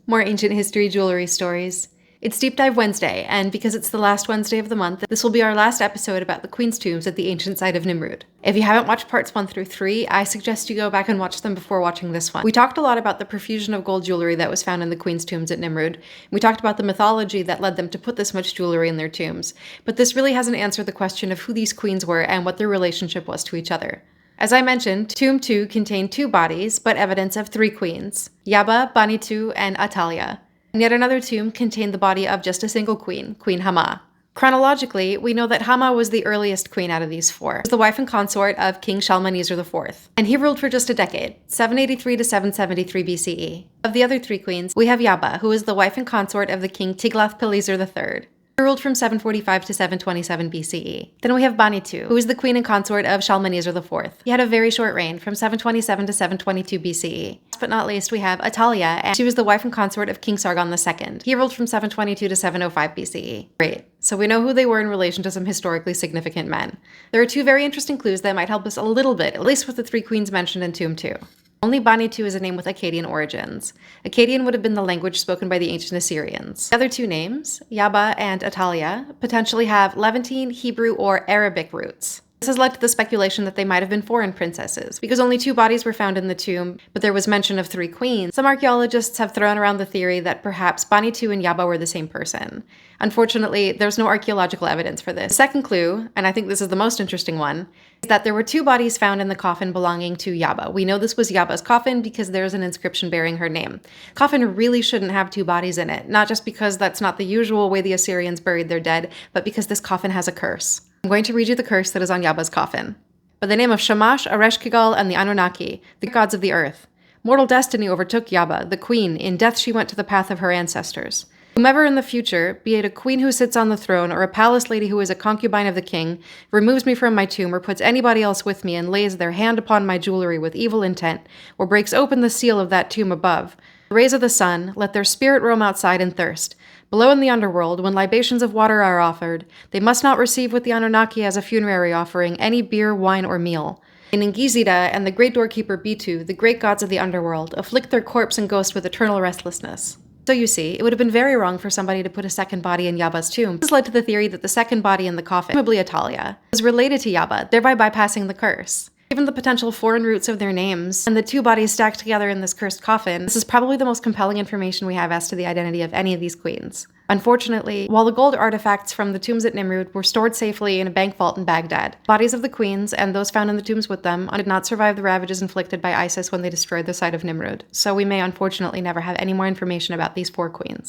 More ancient history jewelry stories. It's Deep Dive Wednesday, and because it's the last Wednesday of the month, this will be our last episode about the Queen's tombs at the ancient site of Nimrud. If you haven't watched parts 1 through 3, I suggest you go back and watch them before watching this one. We talked a lot about the profusion of gold jewelry that was found in the Queen's tombs at Nimrud. We talked about the mythology that led them to put this much jewelry in their tombs, but this really hasn't answered the question of who these queens were and what their relationship was to each other. As I mentioned, Tomb 2 contained 2 bodies, but evidence of 3 queens, Yaba, Banitu, and Atalia. And yet another tomb contained the body of just a single queen, Queen Hama. Chronologically, we know that Hama was the earliest queen out of these 4. She was the wife and consort of King Shalmaneser IV, and he ruled for just a decade, 783 to 773 BCE. Of the other 3 queens, we have Yaba, who was the wife and consort of the King Tiglath-Pileser III. He ruled from 745 to 727 BCE. Then we have Banitu, who was the queen and consort of Shalmaneser IV. He had a very short reign, from 727 to 722 BCE. Last but not least, we have Atalia, and she was the wife and consort of King Sargon II. He ruled from 722 to 705 BCE. Great. So we know who they were in relation to some historically significant men. There are 2 very interesting clues that might help us a little bit, at least with the 3 queens mentioned in Tomb 2. Only Banitu is a name with Akkadian origins. Akkadian would have been the language spoken by the ancient Assyrians. The other 2 names, Yaba and Atalia, potentially have Levantine, Hebrew, or Arabic roots. This has led to the speculation that they might have been foreign princesses. Because only 2 bodies were found in the tomb, but there was mention of 3 queens, some archaeologists have thrown around the theory that perhaps Banitu and Yaba were the same person. Unfortunately, there's no archaeological evidence for this. The second clue, and I think this is the most interesting one, is that there were 2 bodies found in the coffin belonging to Yaba. We know this was Yaba's coffin because there's an inscription bearing her name. Coffin really shouldn't have 2 bodies in it, not just because that's not the usual way the Assyrians buried their dead, but because this coffin has a curse. I'm going to read you the curse that is on Yaba's coffin. By the name of Shamash, Ereshkigal, and the Anunnaki, the gods of the earth, mortal destiny overtook Yaba, the queen. In death she went to the path of her ancestors. Whomever in the future, be it a queen who sits on the throne or a palace lady who is a concubine of the king, removes me from my tomb or puts anybody else with me and lays their hand upon my jewelry with evil intent, or breaks open the seal of that tomb above, the rays of the sun, let their spirit roam outside and thirst. Below in the underworld, when libations of water are offered, they must not receive with the Anunnaki as a funerary offering any beer, wine, or meal. In Ingizida and the great doorkeeper Bitu, the great gods of the underworld, afflict their corpse and ghost with eternal restlessness. So you see, it would have been very wrong for somebody to put a second body in Yaba's tomb. This led to the theory that the second body in the coffin, presumably Atalia, was related to Yaba, thereby bypassing the curse. Given the potential foreign roots of their names, and the 2 bodies stacked together in this cursed coffin, this is probably the most compelling information we have as to the identity of any of these queens. Unfortunately, while the gold artifacts from the tombs at Nimrud were stored safely in a bank vault in Baghdad, bodies of the queens and those found in the tombs with them did not survive the ravages inflicted by ISIS when they destroyed the site of Nimrud, so we may unfortunately never have any more information about these 4 queens.